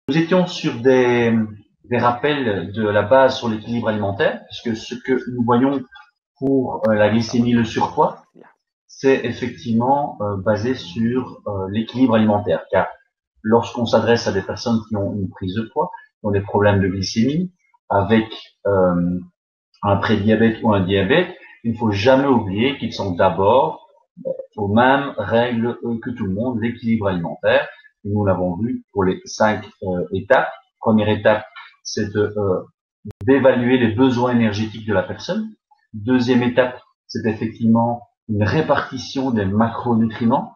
Nous étions sur des rappels de la base sur l'équilibre alimentaire, puisque ce que nous voyons pour la glycémie, le surpoids, c'est effectivement basé sur l'équilibre alimentaire. Car lorsqu'on s'adresse à des personnes qui ont une prise de poids, qui ont des problèmes de glycémie, avec un prédiabète ou un diabète, il ne faut jamais oublier qu'ils sont d'abord aux mêmes règles que tout le monde, l'équilibre alimentaire. Et nous l'avons vu pour les 5 étapes. Première étape, c'est d'évaluer les besoins énergétiques de la personne. Deuxième étape, c'est effectivement une répartition des macronutriments.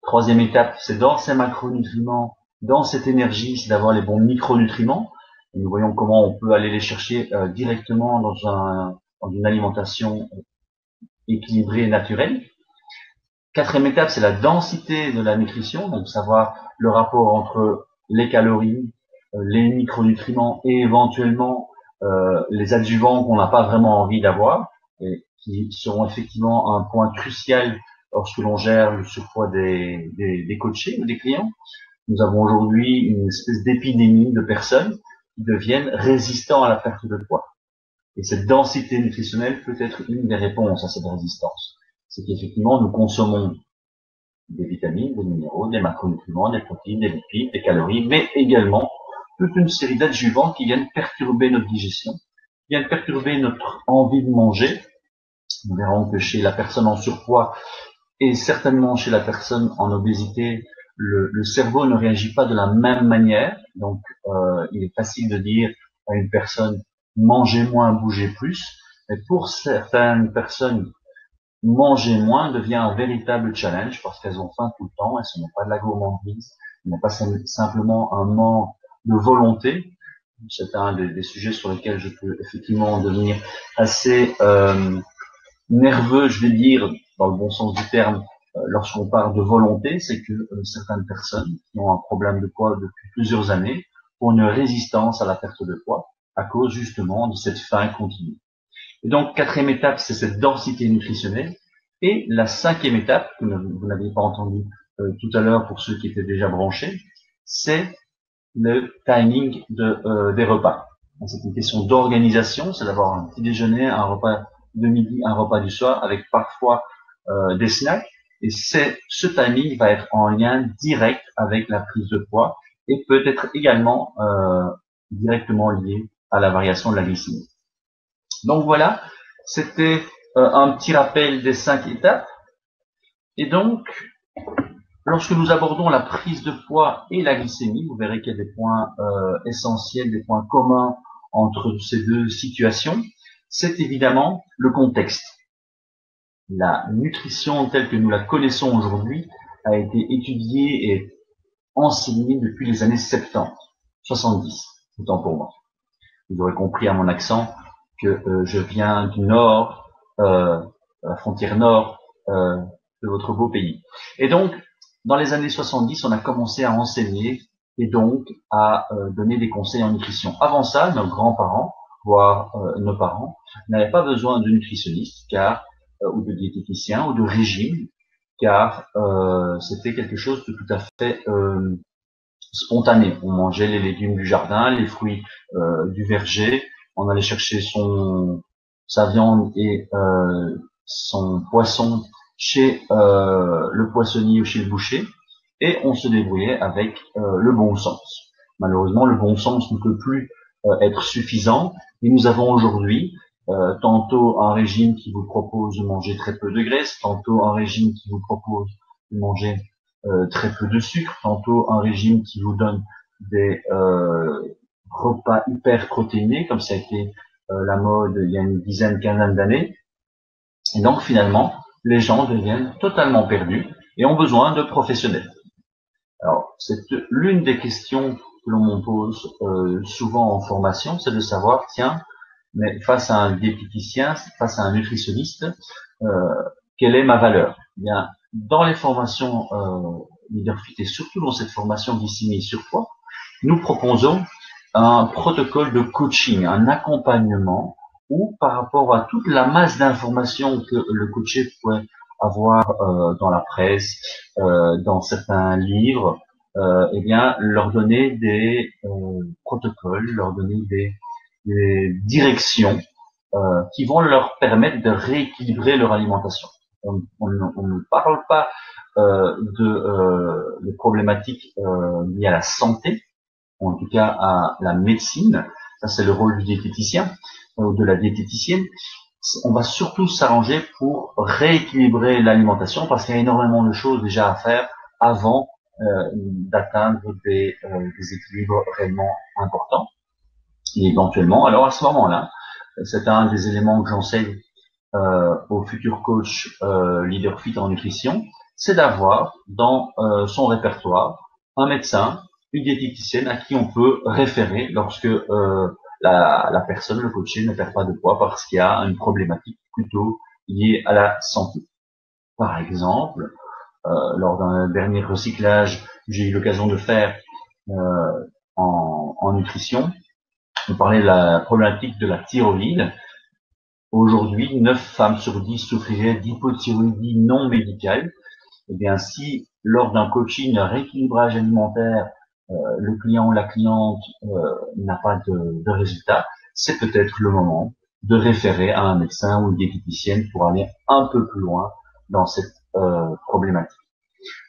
Troisième étape, c'est dans ces macronutriments, dans cette énergie, c'est d'avoir les bons micronutriments. Et nous voyons comment on peut aller les chercher directement dans une alimentation équilibrée et naturelle. Quatrième étape, c'est la densité de la nutrition, donc savoir le rapport entre les calories, les micronutriments et éventuellement les adjuvants qu'on n'a pas vraiment envie d'avoir et qui seront effectivement un point crucial lorsque l'on gère le surpoids des coachés ou des clients. Nous avons aujourd'hui une espèce d'épidémie de personnes qui deviennent résistants à la perte de poids. Et cette densité nutritionnelle peut être une des réponses à cette résistance. C'est qu'effectivement, nous consommons des vitamines, des minéraux, des macronutriments, des protéines, des lipides, des calories, mais également toute une série d'adjuvants qui viennent perturber notre digestion, qui viennent perturber notre envie de manger. Nous verrons que chez la personne en surpoids et certainement chez la personne en obésité, le cerveau ne réagit pas de la même manière. Donc, il est facile de dire à une personne « mangez moins, bougez plus ». Mais pour certaines personnes, manger moins devient un véritable challenge parce qu'elles ont faim tout le temps et ce n'est pas de la gourmandise, ce n'est pas simplement un manque de volonté. C'est un des sujets sur lesquels je peux effectivement devenir assez nerveux, je vais dire, dans le bon sens du terme, lorsqu'on parle de volonté, c'est que certaines personnes qui ont un problème de poids depuis plusieurs années ont une résistance à la perte de poids à cause justement de cette faim continue. Et donc, quatrième étape, c'est cette densité nutritionnelle. Et la cinquième étape, que vous n'aviez pas entendu tout à l'heure pour ceux qui étaient déjà branchés, c'est le timing des repas. C'est une question d'organisation, c'est d'avoir un petit déjeuner, un repas de midi, un repas du soir, avec parfois des snacks. Et ce timing va être en lien direct avec la prise de poids et peut être également directement lié à la variation de la glycémie. Donc voilà, c'était un petit rappel des 5 étapes. Et donc, lorsque nous abordons la prise de poids et la glycémie, vous verrez qu'il y a des points essentiels, des points communs entre ces deux situations. C'est évidemment le contexte. La nutrition telle que nous la connaissons aujourd'hui a été étudiée et enseignée depuis les années 70, 70, autant pour moi. Vous aurez compris à mon accent que je viens du nord, la frontière nord de votre beau pays. Et donc, dans les années 70, on a commencé à enseigner et donc à donner des conseils en nutrition. Avant ça, nos grands-parents, voire nos parents, n'avaient pas besoin de nutritionnistes ou de diététiciens ou de régime, car c'était quelque chose de tout à fait spontané. On mangeait les légumes du jardin, les fruits du verger, on allait chercher sa viande et son poisson chez le poissonnier ou chez le boucher, et on se débrouillait avec le bon sens. Malheureusement, le bon sens ne peut plus être suffisant, et nous avons aujourd'hui tantôt un régime qui vous propose de manger très peu de graisse, tantôt un régime qui vous propose de manger très peu de sucre, tantôt un régime qui vous donne des repas hyper protéinés, comme ça a été la mode il y a une dizaine, quinzaine d'années. Et donc finalement, les gens deviennent totalement perdus et ont besoin de professionnels. Alors, c'est l'une des questions que l'on me pose souvent en formation, c'est de savoir, tiens, mais face à un diététicien, face à un nutritionniste, quelle est ma valeur? Eh bien, dans les formations LeaderFit et surtout dans cette formation glycémie surpoids, nous proposons un protocole de coaching, un accompagnement où par rapport à toute la masse d'informations que le coaché pourrait avoir dans la presse, dans certains livres, eh bien, leur donner des protocoles, leur donner des directions qui vont leur permettre de rééquilibrer leur alimentation. On ne parle pas de problématiques liées à la santé, ou en tout cas à la médecine. Ça, c'est le rôle du diététicien ou de la diététicienne. On va surtout s'arranger pour rééquilibrer l'alimentation parce qu'il y a énormément de choses déjà à faire avant d'atteindre des équilibres réellement importants. Et éventuellement, alors à ce moment-là, c'est un des éléments que j'enseigne aux futurs coachs leader fit en nutrition, c'est d'avoir dans son répertoire un médecin, une diététicienne à qui on peut référer lorsque la personne, le coaché, ne perd pas de poids parce qu'il y a une problématique plutôt liée à la santé. Par exemple, lors d'un dernier recyclage que j'ai eu l'occasion de faire en nutrition, on parlait de la problématique de la thyroïde. Aujourd'hui, 9 femmes sur 10 souffriraient d'hypothyroïdie non médicale. Eh bien, si lors d'un coaching, un rééquilibrage alimentaire, le client ou la cliente n'a pas de résultat, c'est peut-être le moment de référer à un médecin ou une diététicienne pour aller un peu plus loin dans cette problématique.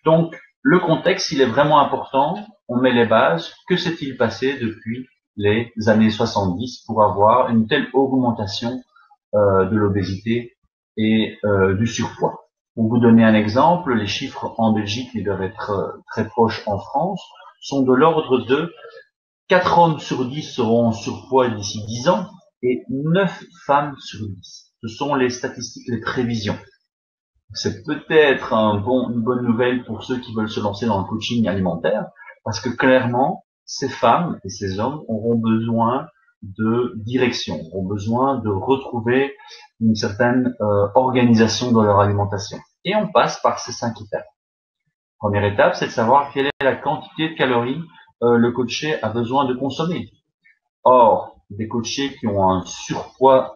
Donc, le contexte, il est vraiment important. On met les bases. Que s'est-il passé depuis les années 70 pour avoir une telle augmentation de l'obésité et du surpoids? Pour vous donner un exemple, les chiffres en Belgique, ils doivent être très proches en France, sont de l'ordre de 4 hommes sur 10 seront en surpoids d'ici 10 ans et 9 femmes sur 10. Ce sont les statistiques, les prévisions. C'est peut-être une bonne nouvelle pour ceux qui veulent se lancer dans le coaching alimentaire, parce que clairement, ces femmes et ces hommes auront besoin de direction, auront besoin de retrouver une certaine organisation dans leur alimentation. Et on passe par ces 5 étapes. Première étape, c'est de savoir quelle est la quantité de calories le coaché a besoin de consommer. Or, des coachés qui ont un surpoids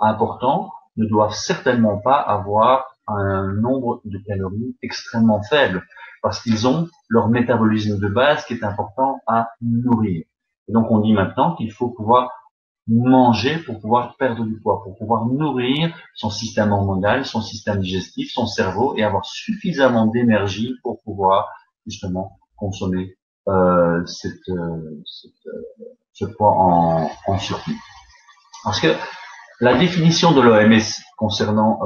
important ne doivent certainement pas avoir un nombre de calories extrêmement faible, parce qu'ils ont leur métabolisme de base qui est important à nourrir. Et donc on dit maintenant qu'il faut pouvoir manger pour pouvoir perdre du poids, pour pouvoir nourrir son système hormonal, son système digestif, son cerveau et avoir suffisamment d'énergie pour pouvoir justement consommer ce poids en surplus. Parce que la définition de l'OMS concernant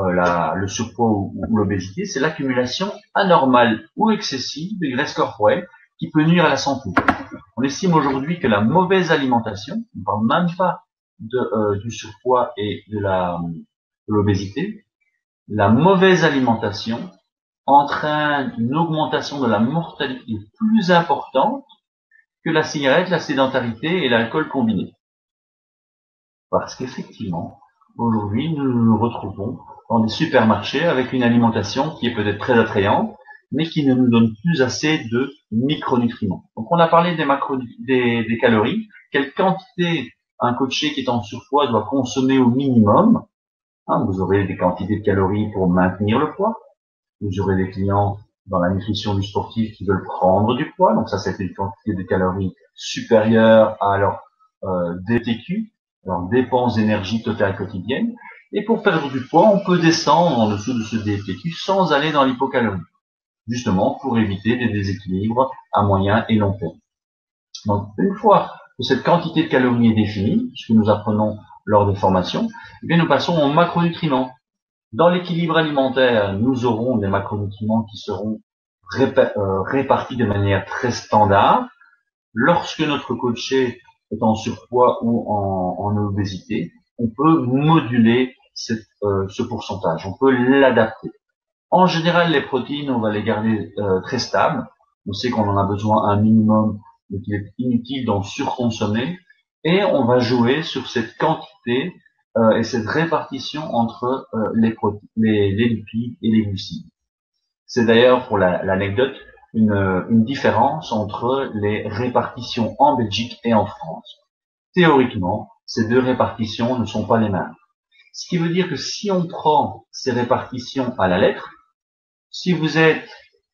le surpoids ou l'obésité, c'est l'accumulation anormale ou excessive de graisse corporelle qui peut nuire à la santé. On estime aujourd'hui que la mauvaise alimentation, on ne parle même pas du surpoids et de l'obésité, la mauvaise alimentation entraîne une augmentation de la mortalité plus importante que la cigarette, la sédentarité et l'alcool combiné. Parce qu'effectivement, aujourd'hui, nous nous retrouvons dans des supermarchés avec une alimentation qui est peut-être très attrayante, mais qui ne nous donne plus assez de micronutriments. Donc, on a parlé des calories. Quelle quantité un coaché qui est en surpoids doit consommer au minimum? Vous aurez des quantités de calories pour maintenir le poids. Vous aurez des clients dans la nutrition du sportif qui veulent prendre du poids. Donc ça, c'est une quantité de calories supérieure à leur DTQ, leur dépense d'énergie totale quotidienne. Et pour perdre du poids, on peut descendre en dessous de ce DTQ sans aller dans l'hypocalorie, justement pour éviter des déséquilibres à moyen et long terme. Donc une fois que cette quantité de calories est définie, ce que nous apprenons lors des formations, eh bien nous passons aux macronutriments. Dans l'équilibre alimentaire, nous aurons des macronutriments qui seront répartis de manière très standard. Lorsque notre coaché est en surpoids ou en obésité, on peut moduler ce pourcentage, on peut l'adapter. En général, les protéines, on va les garder très stables. On sait qu'on en a besoin un minimum, mais qu'il est inutile d'en surconsommer. Et on va jouer sur cette quantité et cette répartition entre les lipides et les glucides. C'est d'ailleurs, pour l'anecdote, une différence entre les répartitions en Belgique et en France. Théoriquement, ces deux répartitions ne sont pas les mêmes. Ce qui veut dire que si on prend ces répartitions à la lettre, si vous êtes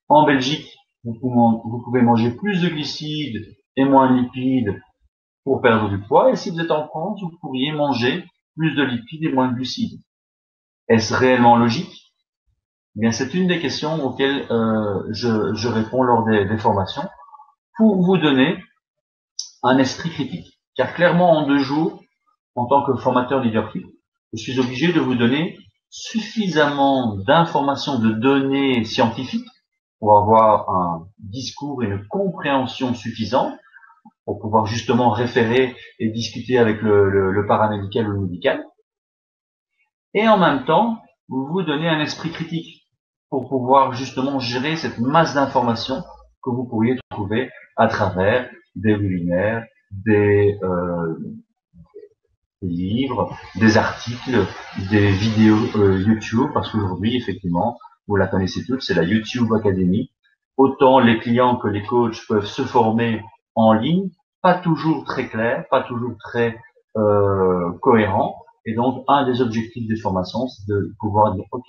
en Belgique, vous pouvez manger plus de glucides et moins de lipides pour perdre du poids. Et si vous êtes en France, vous pourriez manger plus de lipides et moins de glucides. Est-ce réellement logique? Eh bien, c'est une des questions auxquelles je réponds lors des formations pour vous donner un esprit critique. Car clairement, en 2 jours, en tant que formateur leadership, je suis obligé de vous donner suffisamment d'informations, de données scientifiques pour avoir un discours et une compréhension suffisante pour pouvoir justement référer et discuter avec le paramédical ou le médical. Et en même temps, vous donner un esprit critique pour pouvoir justement gérer cette masse d'informations que vous pourriez trouver à travers des webinaires, des livres, des articles, des vidéos YouTube, parce qu'aujourd'hui, effectivement, vous la connaissez toutes, c'est la YouTube Academy. Autant les clients que les coachs peuvent se former en ligne, pas toujours très clair, pas toujours très cohérent. Et donc, un des objectifs des formations, c'est de pouvoir dire, OK,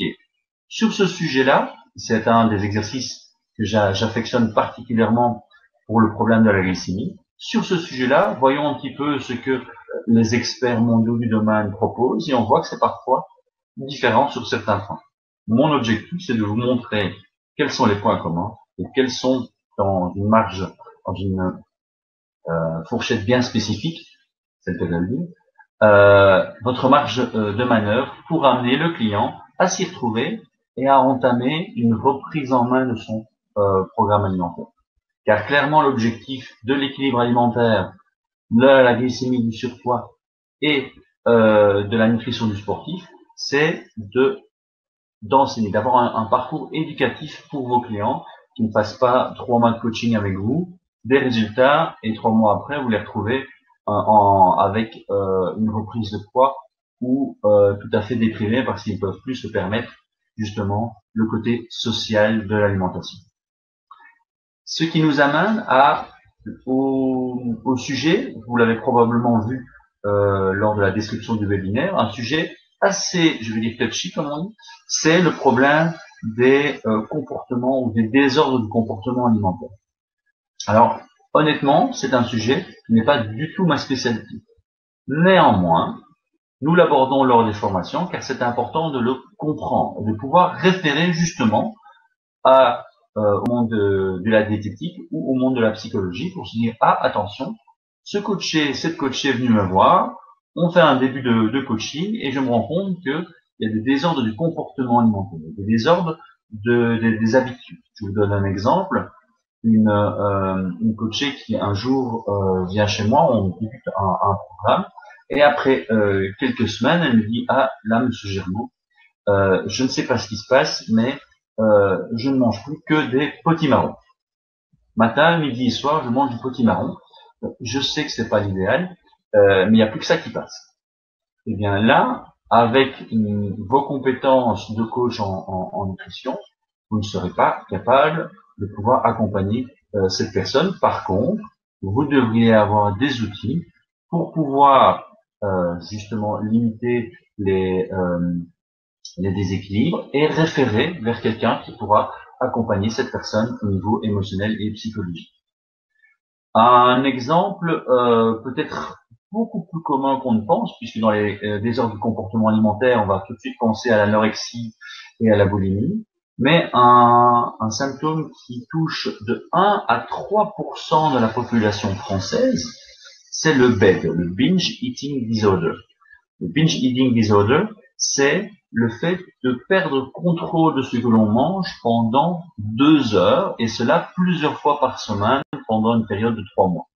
sur ce sujet-là, c'est un des exercices que j'affectionne particulièrement pour le problème de la glycémie. Sur ce sujet-là, voyons un petit peu ce que les experts mondiaux du domaine proposent et on voit que c'est parfois différent sur certains points. Mon objectif, c'est de vous montrer quels sont les points communs et quels sont dans une marge, dans une fourchette bien spécifique, c'est le cas de le dire, votre marge de manœuvre pour amener le client à s'y retrouver et à entamer une reprise en main de son programme alimentaire. Car clairement, l'objectif de l'équilibre alimentaire, de la glycémie, du surpoids et de la nutrition du sportif, c'est d'enseigner, d'avoir un parcours éducatif pour vos clients qui ne fassent pas 3 mois de coaching avec vous, des résultats et 3 mois après vous les retrouvez avec une reprise de poids ou tout à fait déprimés parce qu'ils ne peuvent plus se permettre justement le côté social de l'alimentation. Ce qui nous amène au sujet, vous l'avez probablement vu lors de la description du webinaire, un sujet assez, je vais dire touchy comme on dit, c'est le problème des comportements ou des désordres du comportement alimentaire. Alors, honnêtement, c'est un sujet qui n'est pas du tout ma spécialité. Néanmoins, nous l'abordons lors des formations car c'est important de le comprendre, de pouvoir référer justement au monde de la diététique ou au monde de la psychologie pour se dire, ah, attention, cette coachée est venue me voir, on fait un début de coaching et je me rends compte qu'il y a des désordres du comportement alimentaire, des désordres des habitudes. Je vous donne un exemple. Une coachée qui un jour vient chez moi, on débute un programme, et après quelques semaines, elle me dit, ah, là, monsieur Germain, je ne sais pas ce qui se passe, mais je ne mange plus que des potimarrons. Matin, midi et soir, je mange du potimarron. Je sais que c'est pas l'idéal, mais il n'y a plus que ça qui passe. Et bien là, avec vos compétences de coach en nutrition, vous ne serez pas capable de pouvoir accompagner cette personne. Par contre, vous devriez avoir des outils pour pouvoir justement limiter les déséquilibres et référer vers quelqu'un qui pourra accompagner cette personne au niveau émotionnel et psychologique. Un exemple peut-être beaucoup plus commun qu'on ne pense, puisque dans les désordres du comportement alimentaire, on va tout de suite penser à l'anorexie et à la boulimie, mais un symptôme qui touche de 1 à 3% de la population française, c'est le BED, le Binge Eating Disorder. Le Binge Eating Disorder, c'est le fait de perdre contrôle de ce que l'on mange pendant 2 heures, et cela plusieurs fois par semaine pendant une période de 3 mois.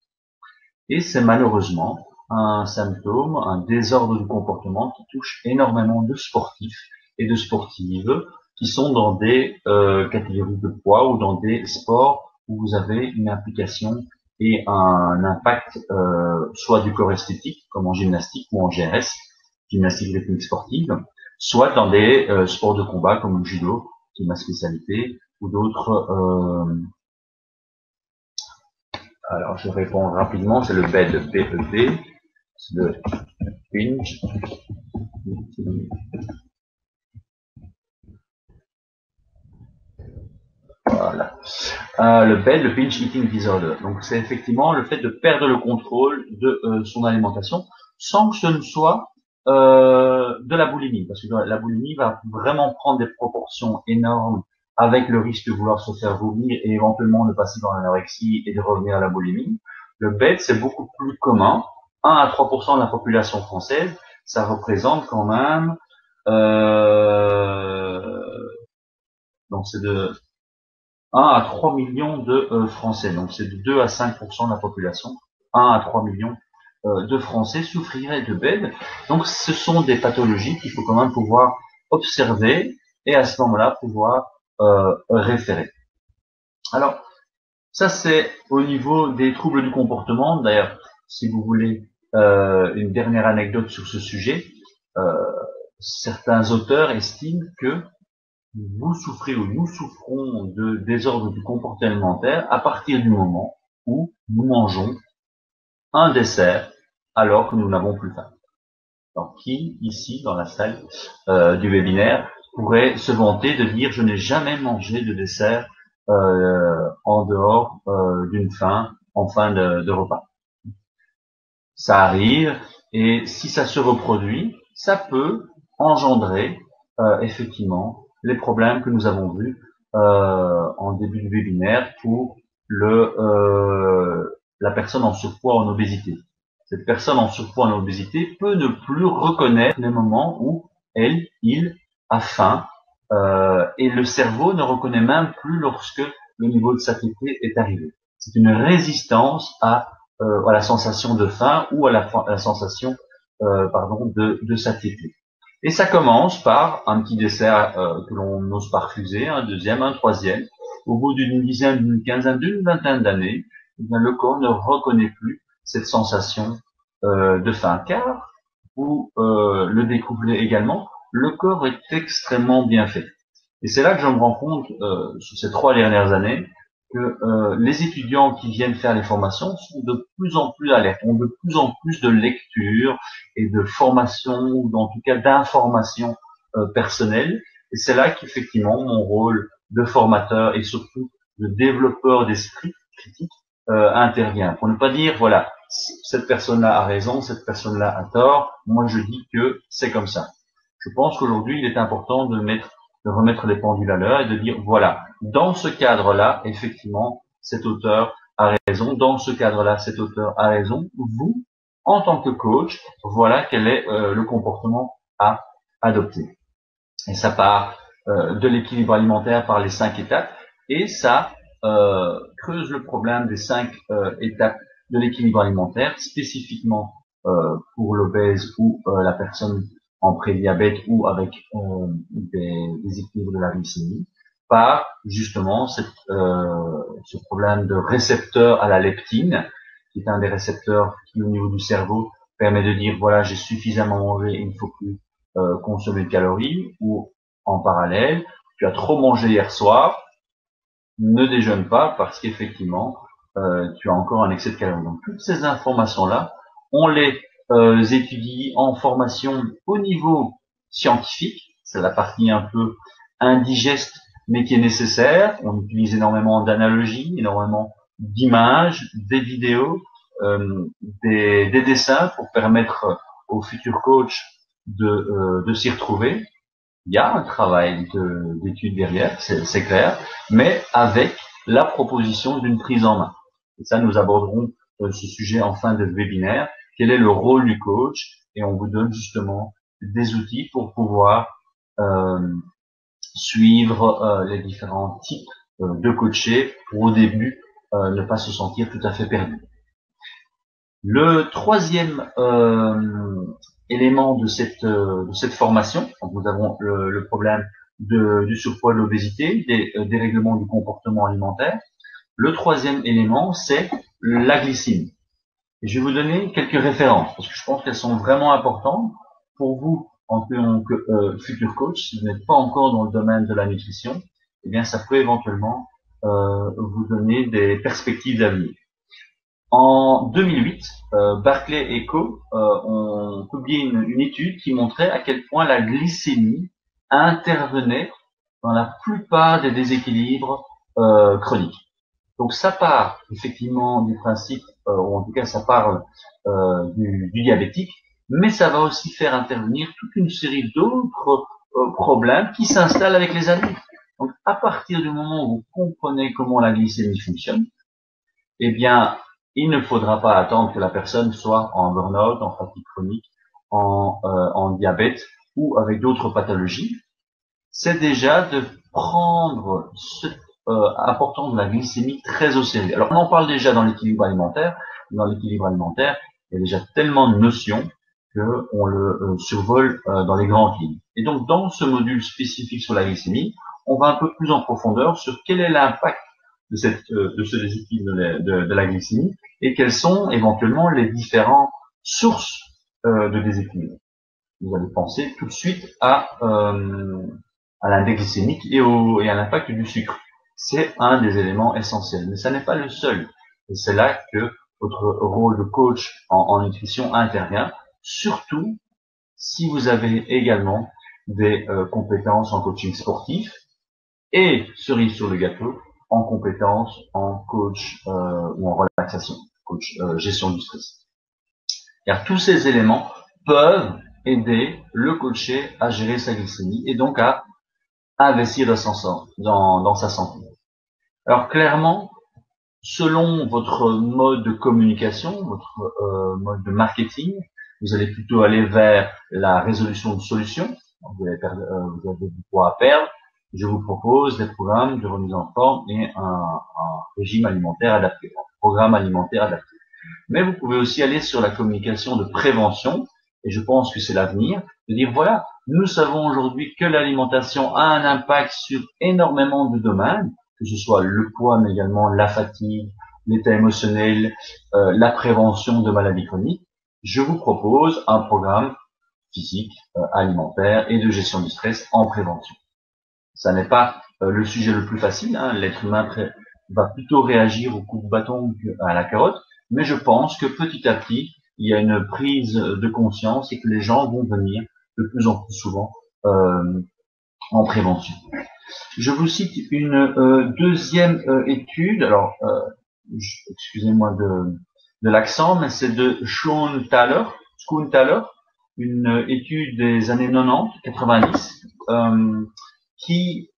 Et c'est malheureusement un symptôme, un désordre du comportement qui touche énormément de sportifs et de sportives qui sont dans des catégories de poids ou dans des sports où vous avez une implication et un impact soit du corps esthétique, comme en gymnastique ou en GRS, gymnastique rythmique sportive, soit dans des sports de combat comme le judo, qui est ma spécialité, ou d'autres. Alors je réponds rapidement, c'est le BED, B-E-D, c'est le binge. Voilà. Le BED, le Binge Eating Disorder. Donc c'est effectivement le fait de perdre le contrôle de son alimentation sans que ce ne soit de la boulimie, parce que la boulimie va vraiment prendre des proportions énormes avec le risque de vouloir se faire vomir et éventuellement de passer dans l'anorexie et de revenir à la boulimie. Le BED, c'est beaucoup plus commun. 1 à 3% de la population française, ça représente quand même donc c'est de 1 à 3 millions de Français. Donc c'est de 2 à 5% de la population. 1 à 3 millions de Français souffriraient de BED. Donc ce sont des pathologies qu'il faut quand même pouvoir observer et à ce moment-là pouvoir référer. Alors ça c'est au niveau des troubles du comportement. D'ailleurs, si vous voulez une dernière anecdote sur ce sujet, certains auteurs estiment que vous souffrez ou nous souffrons de désordre du comportement alimentaire à partir du moment où nous mangeons un dessert alors que nous n'avons plus faim. Donc, qui, ici, dans la salle du webinaire, pourrait se vanter de dire « je n'ai jamais mangé de dessert en dehors d'une faim, en fin de repas ». Ça arrive, et si ça se reproduit, ça peut engendrer effectivement les problèmes que nous avons vus en début du webinaire pour la personne en surpoids, en obésité. Cette personne en surpoids, en obésité peut ne plus reconnaître les moments où il a faim et le cerveau ne reconnaît même plus lorsque le niveau de satiété est arrivé. C'est une résistance à la sensation de faim ou à la sensation de satiété. Et ça commence par un petit dessert que l'on n'ose pas refuser, un deuxième, un troisième. Au bout d'une dizaine, d'une quinzaine, d'une vingtaine d'années, le corps ne reconnaît plus cette sensation de faim. Car, vous le découvrez également, le corps est extrêmement bien fait. Et c'est là que je me rends compte, sur ces 3 dernières années, que les étudiants qui viennent faire les formations sont de plus en plus alertes, ont de plus en plus de lectures et de formations, ou en tout cas d'informations personnelles. Et c'est là qu'effectivement mon rôle de formateur et surtout de développeur d'esprit critique intervient. Pour ne pas dire, voilà, cette personne-là a raison, cette personne-là a tort, moi je dis que c'est comme ça. Je pense qu'aujourd'hui il est important de remettre les pendules à l'heure et de dire, voilà, dans ce cadre-là, effectivement, cet auteur a raison, dans ce cadre-là, cet auteur a raison. Vous, en tant que coach, voilà quel est le comportement à adopter. Et ça part de l'équilibre alimentaire par les 5 étapes, et ça creuse le problème des 5 étapes de l'équilibre alimentaire, spécifiquement pour l'obèse ou la personne en prédiabète ou avec des équilibres de la glycémie, par justement ce problème de récepteur à la leptine, qui est un des récepteurs qui, au niveau du cerveau, permet de dire, voilà, j'ai suffisamment mangé, il ne faut plus consommer de calories, ou en parallèle, tu as trop mangé hier soir, ne déjeune pas parce qu'effectivement, tu as encore un excès de calories. Donc, toutes ces informations-là, on les étudie en formation au niveau scientifique. C'est la partie un peu indigeste, mais qui est nécessaire. On utilise énormément d'analogies, énormément d'images, des vidéos, des dessins pour permettre aux futurs coachs de s'y retrouver. Il y a un travail d'étude derrière, c'est clair, mais avec la proposition d'une prise en main. Et ça, nous aborderons ce sujet en fin de webinaire. Quel est le rôle du coach? Et on vous donne justement des outils pour pouvoir suivre les différents types de coachés pour au début ne pas se sentir tout à fait perdu. Le troisième élément de cette formation, donc nous avons le problème du surpoids, de l'obésité, des dérèglements du comportement alimentaire. Le troisième élément, c'est la glycémie. Et je vais vous donner quelques références, parce que je pense qu'elles sont vraiment importantes pour vous en tant que futur coach. Si vous n'êtes pas encore dans le domaine de la nutrition, eh bien ça peut éventuellement vous donner des perspectives d'avenir. En 2008, Barclay et Co. ont publié une étude qui montrait à quel point la glycémie intervenait dans la plupart des déséquilibres chronique. Donc ça part effectivement du principe, ou en tout cas ça parle du diabétique, mais ça va aussi faire intervenir toute une série d'autres problèmes qui s'installent avec les années. Donc à partir du moment où vous comprenez comment la glycémie fonctionne, eh bien il ne faudra pas attendre que la personne soit en burn-out, en fatigue chronique, en diabète ou avec d'autres pathologies. C'est déjà de prendre cette importance de la glycémie très au sérieux. Alors on en parle déjà dans l'équilibre alimentaire. Dans l'équilibre alimentaire, il y a déjà tellement de notions qu'on le survole dans les grandes lignes. Et donc dans ce module spécifique sur la glycémie, on va un peu plus en profondeur sur quel est l'impact de ce déséquilibre de la glycémie et quelles sont éventuellement les différentes sources de déséquilibre. Vous allez penser tout de suite à l'index glycémique et à l'impact du sucre. C'est un des éléments essentiels, mais ça n'est pas le seul. Et c'est là que votre rôle de coach en nutrition intervient, surtout si vous avez également des compétences en coaching sportif et, cerise sur le gâteau, en compétences en coach ou en relaxation, coach gestion du stress. Car tous ces éléments peuvent aider le coaché à gérer sa glycémie et donc à investir dans sa santé. Alors clairement, selon votre mode de communication, votre mode de marketing, vous allez plutôt aller vers la résolution de solutions. Vous avez du poids à perdre. Je vous propose des programmes de remise en forme et un régime alimentaire adapté, un programme alimentaire adapté. Mais vous pouvez aussi aller sur la communication de prévention, et je pense que c'est l'avenir, de dire voilà, nous savons aujourd'hui que l'alimentation a un impact sur énormément de domaines, que ce soit le poids, mais également la fatigue, l'état émotionnel, la prévention de maladies chroniques. Je vous propose un programme physique, alimentaire et de gestion du stress en prévention. Ça n'est pas le sujet le plus facile, hein. L'être humain va plutôt réagir au coup de bâton qu'à la carotte, mais je pense que petit à petit, il y a une prise de conscience et que les gens vont venir de plus en plus souvent en prévention. Je vous cite une deuxième étude, alors excusez-moi de l'accent, mais c'est de Schoenthaler, une étude des années 90, qui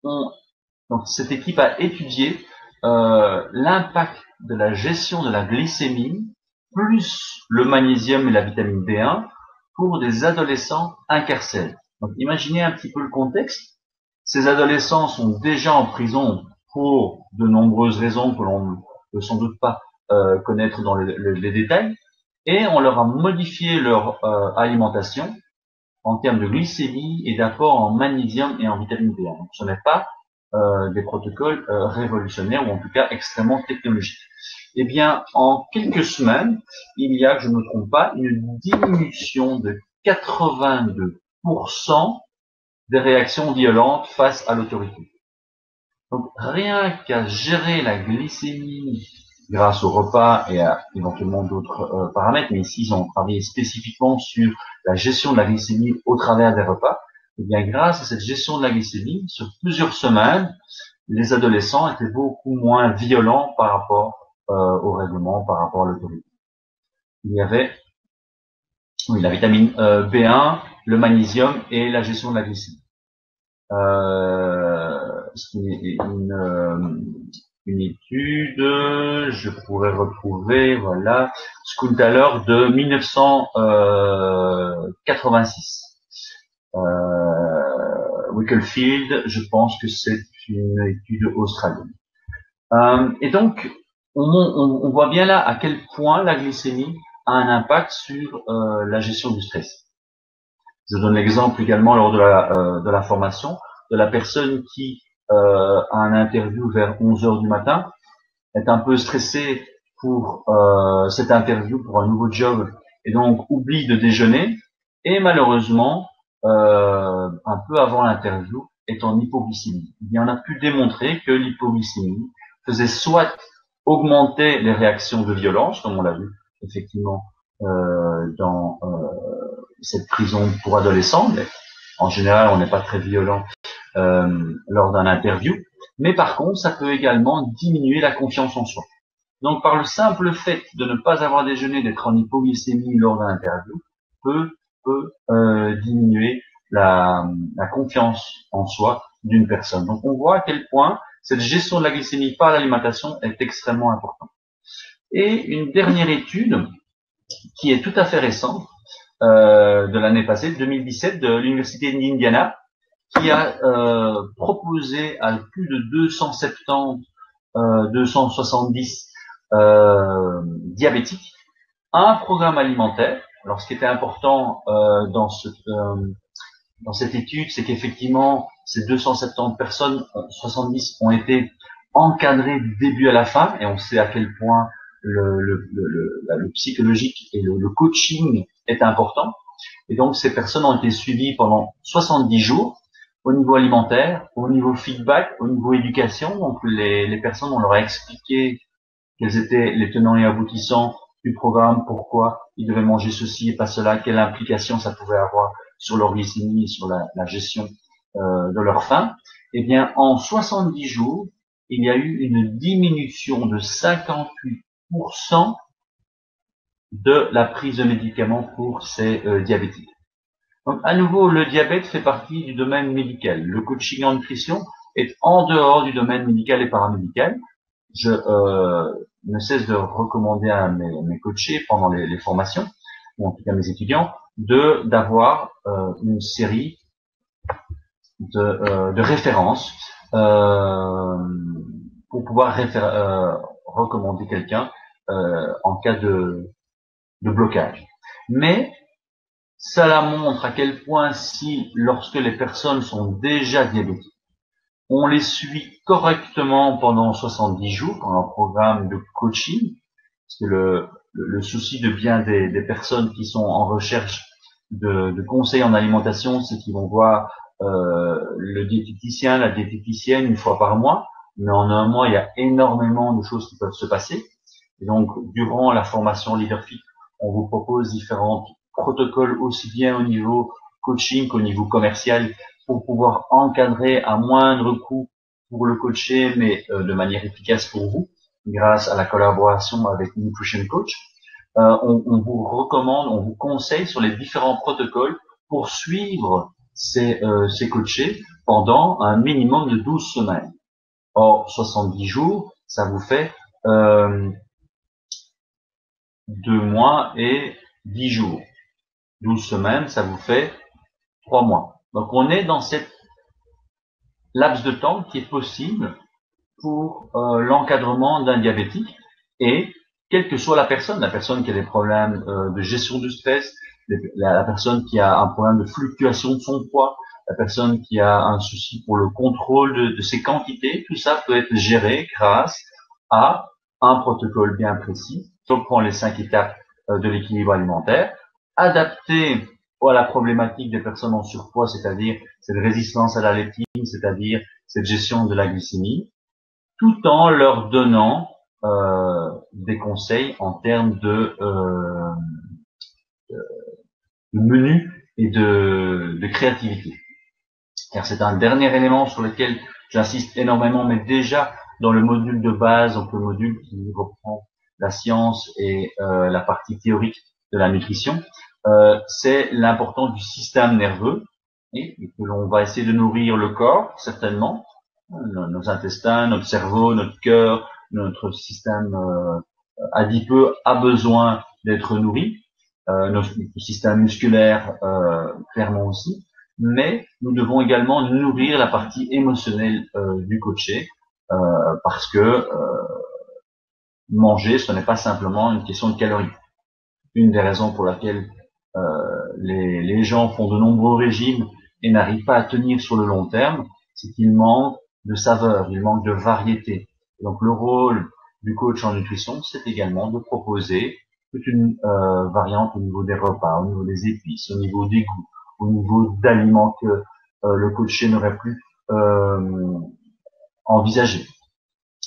donc cette équipe a étudié l'impact de la gestion de la glycémie plus le magnésium et la vitamine B1 pour des adolescents incarcérés. Donc imaginez un petit peu le contexte. Ces adolescents sont déjà en prison pour de nombreuses raisons que l'on ne peut sans doute pas connaître dans les détails, et on leur a modifié leur alimentation en termes de glycémie et d'apport en magnésium et en vitamine B1. Donc, ce n'est pas des protocoles révolutionnaires ou en tout cas extrêmement technologiques. Eh bien, en quelques semaines, il y a, je ne me trompe pas, une diminution de 82% des réactions violentes face à l'autorité. Donc, rien qu'à gérer la glycémie grâce au repas et à éventuellement d'autres paramètres, mais ici, ils ont travaillé spécifiquement sur la gestion de la glycémie au travers des repas. Eh bien, grâce à cette gestion de la glycémie, sur plusieurs semaines, les adolescents étaient beaucoup moins violents par rapport au règlement, par rapport à l'autorité. Il y avait la vitamine B1, le magnésium et la gestion de la glycémie. C'est une étude, je pourrais retrouver, voilà, Schoenthaler de 1986. Wakefield, je pense que c'est une étude australienne. Et donc, on voit bien là à quel point la glycémie a un impact sur la gestion du stress. Je donne l'exemple également lors de la formation de la personne qui a un interview vers 11 heures du matin, est un peu stressée pour cette interview, pour un nouveau job, et donc oublie de déjeuner, et malheureusement, un peu avant l'interview, est en hypoglycémie. Eh bien, on a pu démontrer que l'hypoglycémie faisait soit augmenter les réactions de violence, comme on l'a vu effectivement dans cette prison pour adolescents, mais en général, on n'est pas très violent lors d'un interview, Mais par contre, ça peut également diminuer la confiance en soi. Donc, par le simple fait de ne pas avoir déjeuné, d'être en hypoglycémie lors d'un interview, peut diminuer la confiance en soi d'une personne. Donc, on voit à quel point cette gestion de la glycémie par l'alimentation est extrêmement importante. Et une dernière étude qui est tout à fait récente, de l'année passée, 2017, de l'Université d'Indiana, qui a proposé à plus de 270 diabétiques un programme alimentaire. Alors, ce qui était important dans cette étude, c'est qu'effectivement, ces 270 personnes, 70 ont été encadrées du début à la fin, et on sait à quel point le psychologique et le coaching est important. Et donc, ces personnes ont été suivies pendant 70 jours au niveau alimentaire, au niveau feedback, au niveau éducation. Donc, les personnes, on leur a expliqué quels étaient les tenants et aboutissants du programme, pourquoi ils devaient manger ceci et pas cela, quelle implication ça pouvait avoir sur leur glycémie et sur la gestion de leur faim. Eh bien, en 70 jours, il y a eu une diminution de 58% de la prise de médicaments pour ces diabétiques. Donc, à nouveau, le diabète fait partie du domaine médical. Le coaching en nutrition est en dehors du domaine médical et paramédical. Je ne cesse de recommander à mes coachés pendant les formations, ou en tout cas mes étudiants, d'avoir une série de références pour pouvoir recommander quelqu'un en cas de blocage. Mais cela montre à quel point si, lorsque les personnes sont déjà diabétiques, on les suit correctement pendant 70 jours, dans un programme de coaching, parce que le souci de bien des personnes qui sont en recherche de conseils en alimentation, c'est qu'ils vont voir le diététicien, la diététicienne une fois par mois, mais en un mois, il y a énormément de choses qui peuvent se passer. Et donc, durant la formation Leaderfit, on vous propose différents protocoles aussi bien au niveau coaching qu'au niveau commercial pour pouvoir encadrer à moindre coût pour le coacher, mais de manière efficace pour vous, grâce à la collaboration avec Nutrition Coach. On vous recommande, on vous conseille sur les différents protocoles pour suivre ces coachés pendant un minimum de 12 semaines. Or, 70 jours, ça vous fait 2 mois et 10 jours. 12 semaines, ça vous fait 3 mois. Donc, on est dans cette laps de temps qui est possible pour l'encadrement d'un diabétique, et quelle que soit la personne qui a des problèmes de gestion du stress, la personne qui a un problème de fluctuation de son poids, la personne qui a un souci pour le contrôle de ses quantités, tout ça peut être géré grâce à un protocole bien précis qui reprend les 5 étapes de l'équilibre alimentaire, adapté à la problématique des personnes en surpoids, c'est-à-dire cette résistance à la leptine, c'est-à-dire cette gestion de la glycémie, tout en leur donnant des conseils en termes de menu et de créativité. Car c'est un dernier élément sur lequel j'insiste énormément, mais déjà dans le module de base, donc le module qui reprend la science et la partie théorique de la nutrition, c'est l'importance du système nerveux, et que l'on va essayer de nourrir le corps, certainement, nos intestins, notre cerveau, notre cœur, notre système adipeux a besoin d'être nourri, notre système musculaire clairement aussi, mais nous devons également nourrir la partie émotionnelle du coaché, parce que manger, ce n'est pas simplement une question de calories. Une des raisons pour laquelle les gens font de nombreux régimes et n'arrivent pas à tenir sur le long terme, c'est qu'ils manquent de saveur, ils manquent de variété. Donc le rôle du coach en nutrition, c'est également de proposer toute une variante au niveau des repas, au niveau des épices, au niveau des goûts, au niveau d'aliments que le coaché n'aurait plus envisagé.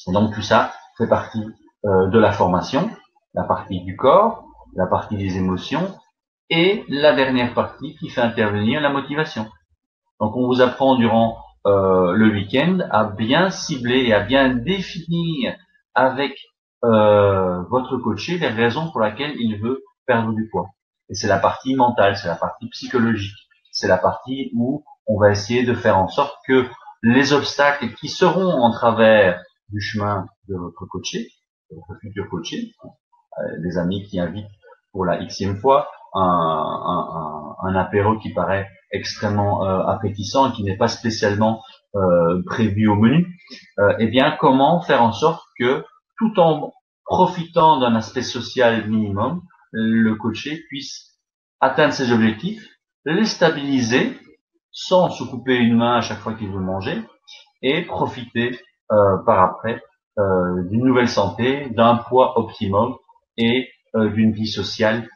Et donc tout ça fait partie de la formation, la partie du corps, la partie des émotions et la dernière partie qui fait intervenir la motivation. Donc on vous apprend durant le week-end à bien cibler et à bien définir avec votre coaché les raisons pour lesquelles il veut perdre du poids. Et c'est la partie mentale, c'est la partie psychologique, c'est la partie où on va essayer de faire en sorte que les obstacles qui seront en travers du chemin de votre coaché, de votre futur coaché, des amis qui invitent pour la xème fois, un apéro qui paraît extrêmement appétissant et qui n'est pas spécialement prévu au menu, eh bien, comment faire en sorte que, tout en profitant d'un aspect social minimum, le coaché puisse atteindre ses objectifs, les stabiliser sans se couper une main à chaque fois qu'il veut manger et profiter par après d'une nouvelle santé, d'un poids optimum et d'une vie sociale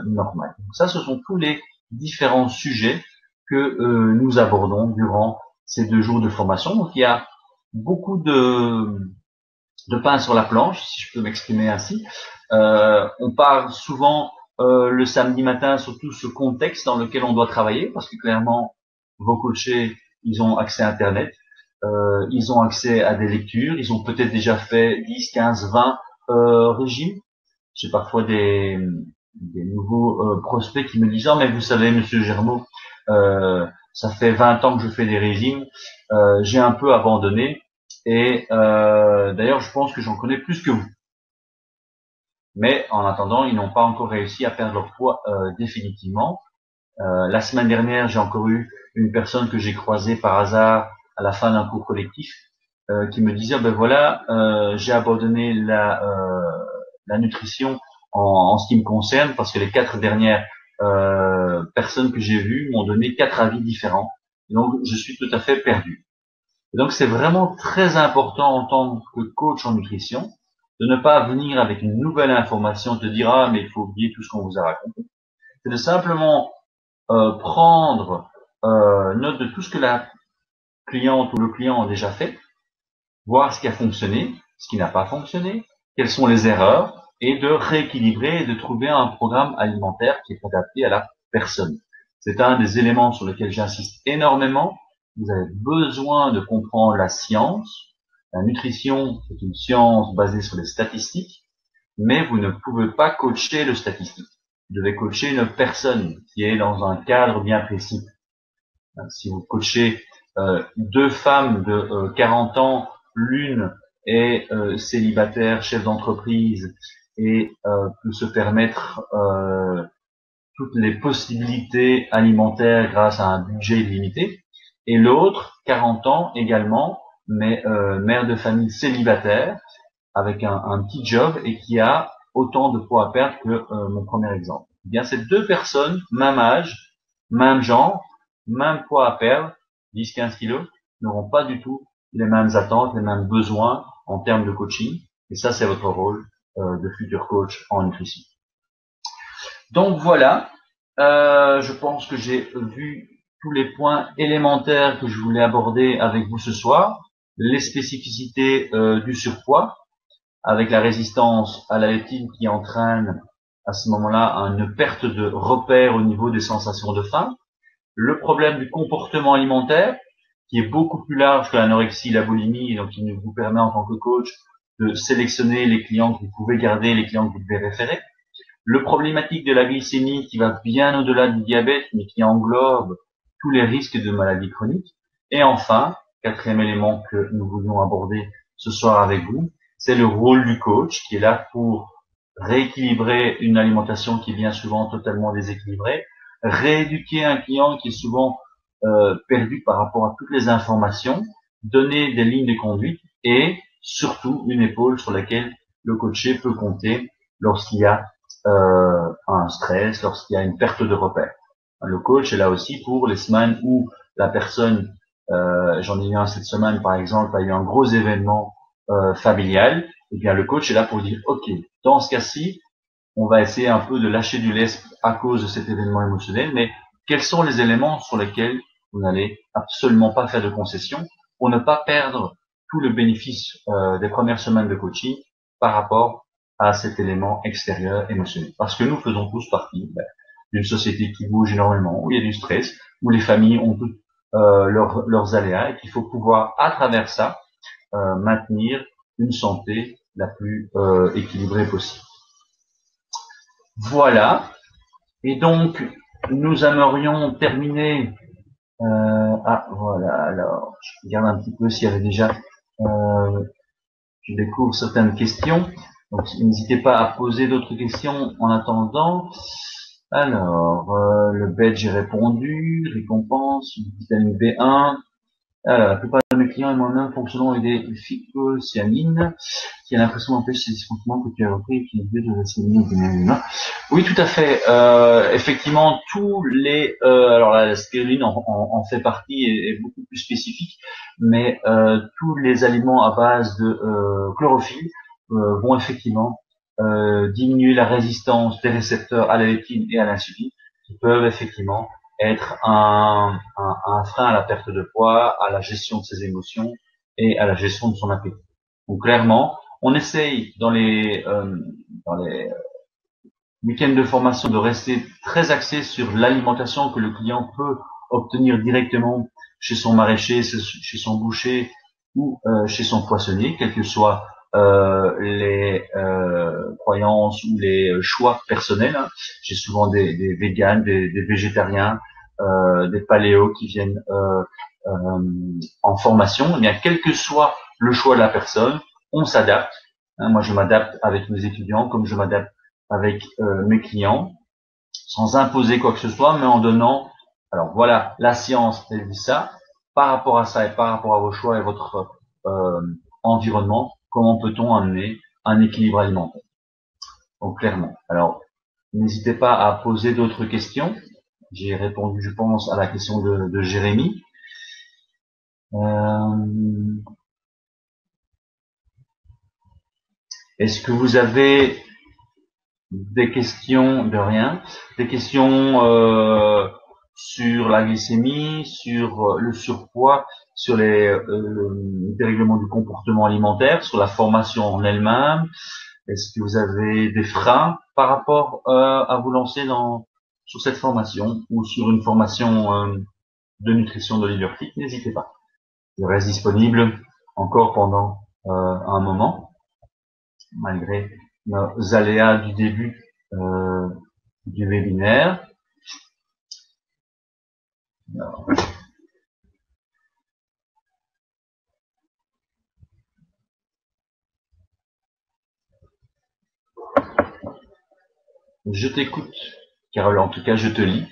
normale. Donc ça, ce sont tous les différents sujets que nous abordons durant ces 2 jours de formation. Donc il y a beaucoup de pain sur la planche, si je peux m'exprimer ainsi. On parle souvent le samedi matin sur tout ce contexte dans lequel on doit travailler, parce que clairement, vos coachés, ils ont accès à Internet, ils ont accès à des lectures, ils ont peut-être déjà fait 10, 15, 20 régimes. J'ai parfois des nouveaux prospects qui me disent « Ah, mais vous savez, Monsieur Germeau, ça fait 20 ans que je fais des régimes, j'ai un peu abandonné, et d'ailleurs, je pense que j'en connais plus que vous. » Mais en attendant, ils n'ont pas encore réussi à perdre leur poids définitivement. La semaine dernière, j'ai encore eu une personne que j'ai croisée par hasard à la fin d'un cours collectif qui me disait ben voilà, j'ai abandonné la nutrition en ce qui me concerne parce que les 4 dernières personnes que j'ai vues m'ont donné 4 avis différents. Donc je suis tout à fait perdu. Et donc c'est vraiment très important en tant que coach en nutrition de ne pas venir avec une nouvelle information, te dire ah mais il faut oublier tout ce qu'on vous a raconté. C'est de simplement prendre note de tout ce que la cliente ou le client ont déjà fait, voir ce qui a fonctionné, ce qui n'a pas fonctionné, quelles sont les erreurs, et de rééquilibrer et de trouver un programme alimentaire qui est adapté à la personne. C'est un des éléments sur lesquels j'insiste énormément. Vous avez besoin de comprendre la science. La nutrition, c'est une science basée sur les statistiques, mais vous ne pouvez pas coacher le statistique. Vous devez coacher une personne qui est dans un cadre bien précis. Si vous coachez 2 femmes de 40 ans, l'une est célibataire, chef d'entreprise et peut se permettre toutes les possibilités alimentaires grâce à un budget illimité, et l'autre, 40 ans également, mais mère de famille célibataire avec un petit job et qui a autant de poids à perdre que mon premier exemple. Eh bien, ces 2 personnes, même âge, même genre, même poids à perdre, 10-15 kilos, n'auront pas du tout les mêmes attentes, les mêmes besoins en termes de coaching. Et ça, c'est votre rôle de futur coach en nutrition. Donc voilà, je pense que j'ai vu tous les points élémentaires que je voulais aborder avec vous ce soir. Les spécificités du surpoids, avec la résistance à la leptine qui entraîne à ce moment-là une perte de repère au niveau des sensations de faim. Le problème du comportement alimentaire, qui est beaucoup plus large que l'anorexie, la boulimie, et donc qui vous permet en tant que coach de sélectionner les clients que vous pouvez garder, les clients que vous devez référer. Le problématique de la glycémie qui va bien au-delà du diabète, mais qui englobe tous les risques de maladies chroniques. Et enfin, 4e élément que nous voulions aborder ce soir avec vous, c'est le rôle du coach qui est là pour rééquilibrer une alimentation qui est bien souvent totalement déséquilibrée, rééduquer un client qui est souvent perdu par rapport à toutes les informations, donner des lignes de conduite et surtout une épaule sur laquelle le coaché peut compter lorsqu'il y a un stress, lorsqu'il y a une perte de repère. Le coach est là aussi pour les semaines où la personne, j'en ai eu un cette semaine par exemple, a eu un gros événement familial, et bien le coach est là pour dire ok, dans ce cas-ci, on va essayer un peu de lâcher du lest à cause de cet événement émotionnel, mais quels sont les éléments sur lesquels vous n'allez absolument pas faire de concessions pour ne pas perdre tout le bénéfice des premières semaines de coaching par rapport à cet élément extérieur émotionnel. Parce que nous faisons tous partie d'une société qui bouge énormément, où il y a du stress, où les familles ont toutes leurs aléas et qu'il faut pouvoir, à travers ça, maintenir une santé la plus équilibrée possible. Voilà. Et donc, nous aimerions terminer. Voilà. Alors, je regarde un petit peu s'il y avait déjà. Je découvre certaines questions. Donc, n'hésitez pas à poser d'autres questions en attendant. Alors, le BED, j'ai répondu. Récompense, vitamine B1. Alors, la plupart de mes clients et moi-même fonctionnons avec des phycocyanines qui a l'impression d'empêcher ces dysfonctionnements que tu as repris et qui est de la spiruline. Oui, tout à fait. Effectivement, tous les... alors la spiruline en fait partie et est beaucoup plus spécifique, mais tous les aliments à base de chlorophylle vont effectivement diminuer la résistance des récepteurs à la leptine et à l'insuline, qui peuvent effectivement être un frein à la perte de poids, à la gestion de ses émotions et à la gestion de son appétit. Donc clairement, on essaye dans les week-ends de formation de rester très axé sur l'alimentation que le client peut obtenir directement chez son maraîcher, chez son boucher ou chez son poissonnier, quelles que soient les croyances ou les choix personnels. Hein. J'ai souvent des véganes, des végétariens, des paléos qui viennent en formation. Eh bien, quel que soit le choix de la personne, on s'adapte. Hein, moi, je m'adapte avec mes étudiants comme je m'adapte avec mes clients, sans imposer quoi que ce soit, mais en donnant, alors voilà, la science, elle dit ça, par rapport à ça et par rapport à vos choix et votre environnement, comment peut-on amener un équilibre alimentaire? Donc clairement. Alors, n'hésitez pas à poser d'autres questions. J'ai répondu, je pense, à la question de Jérémy. Est-ce que vous avez des questions de rien, des questions sur la glycémie, sur le surpoids, sur les dérèglements du comportement alimentaire, sur la formation en elle-même? Est-ce que vous avez des freins par rapport à vous lancer sur cette formation ou sur une formation de nutrition de leader fit? N'hésitez pas. Je reste disponible encore pendant un moment, malgré nos aléas du début du webinaire. Alors, je t'écoute, Carole, en tout cas je te lis.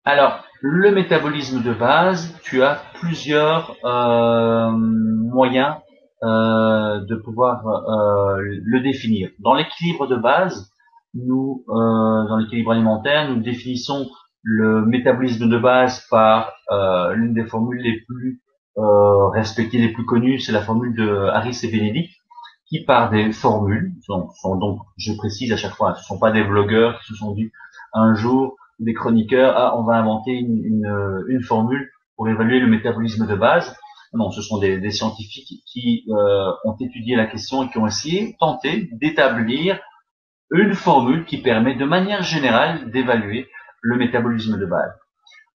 Alors, le métabolisme de base, tu as plusieurs moyens de pouvoir le définir. Dans l'équilibre de base, dans l'équilibre alimentaire, nous définissons le métabolisme de base par l'une des formules les plus respectées, les plus connues, c'est la formule de Harris et Benedict, qui par des formules, sont donc, je précise à chaque fois, ce ne sont pas des blogueurs qui se sont dit un jour, des chroniqueurs, on va inventer une formule pour évaluer le métabolisme de base. Non, ce sont des scientifiques qui ont étudié la question et qui ont tenté d'établir une formule qui permet de manière générale d'évaluer le métabolisme de base.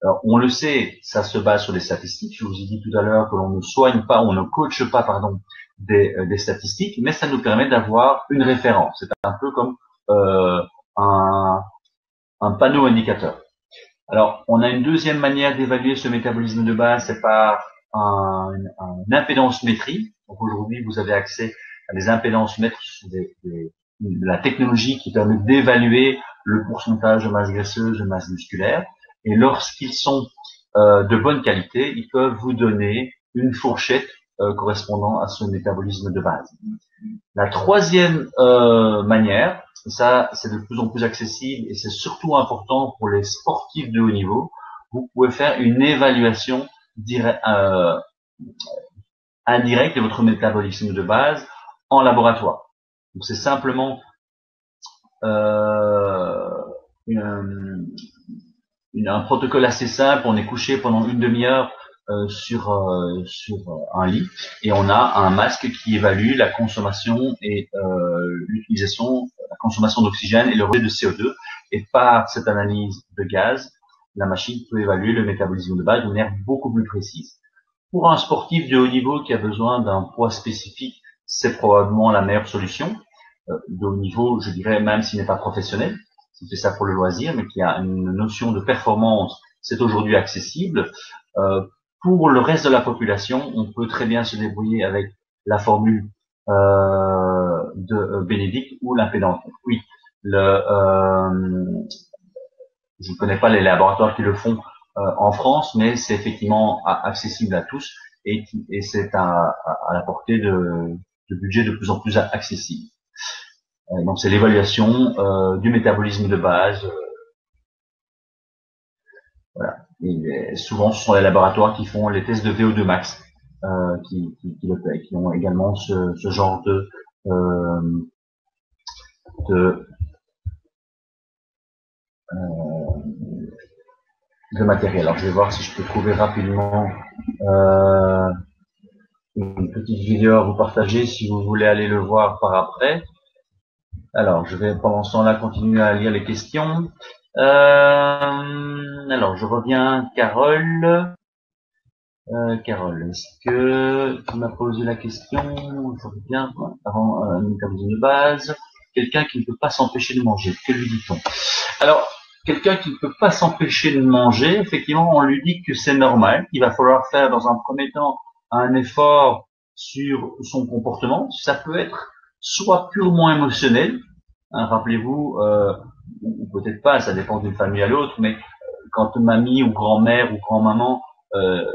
Alors, on le sait, ça se base sur des statistiques. Je vous ai dit tout à l'heure que l'on ne soigne pas, on ne coache pas, pardon, des statistiques, mais ça nous permet d'avoir une référence. C'est un peu comme un panneau indicateur. Alors, on a une deuxième manière d'évaluer ce métabolisme de base, c'est par une impédance-métrie. Donc aujourd'hui, vous avez accès à des impédances-mètres, la technologie qui permet d'évaluer le pourcentage de masse graisseuse, de masse musculaire. Et lorsqu'ils sont de bonne qualité, ils peuvent vous donner une fourchette correspondant à ce métabolisme de base. La troisième manière, ça c'est de plus en plus accessible et c'est surtout important pour les sportifs de haut niveau, vous pouvez faire une évaluation indirecte de votre métabolisme de base en laboratoire. Donc c'est simplement un protocole assez simple, on est couché pendant une demi-heure sur un lit, et on a un masque qui évalue la consommation et l'utilisation, la consommation d'oxygène et le rejet de CO2. Et par cette analyse de gaz, la machine peut évaluer le métabolisme de base de manière beaucoup plus précise. Pour un sportif de haut niveau qui a besoin d'un poids spécifique, c'est probablement la meilleure solution. De haut niveau, je dirais, même s'il n'est pas professionnel, s'il fait ça pour le loisir, mais qui a une notion de performance, c'est aujourd'hui accessible. Pour le reste de la population, on peut très bien se débrouiller avec la formule de Bénédicte ou l'impédance. Oui, je ne connais pas les laboratoires qui le font en France, mais c'est effectivement accessible à tous et c'est à la portée de budget de plus en plus accessible. Donc c'est l'évaluation du métabolisme de base. Voilà. Et souvent, ce sont les laboratoires qui font les tests de VO2 max qui ont également ce genre de matériel. Alors, je vais voir si je peux trouver rapidement une petite vidéo à vous partager si vous voulez aller le voir par après. Alors, je vais pendant ce temps-là continuer à lire les questions. Alors, je reviens, Carole. Carole, est-ce que tu m'as posé la question? Je reviens avant une métabolisme de base. Quelqu'un qui ne peut pas s'empêcher de manger. Que lui dit-on? Alors, quelqu'un qui ne peut pas s'empêcher de manger, effectivement, on lui dit que c'est normal, qu'il va falloir faire dans un premier temps un effort sur son comportement. Ça peut être soit purement émotionnel, hein, rappelez-vous, ou peut-être pas, ça dépend d'une famille à l'autre, mais quand mamie ou grand-mère ou grand-maman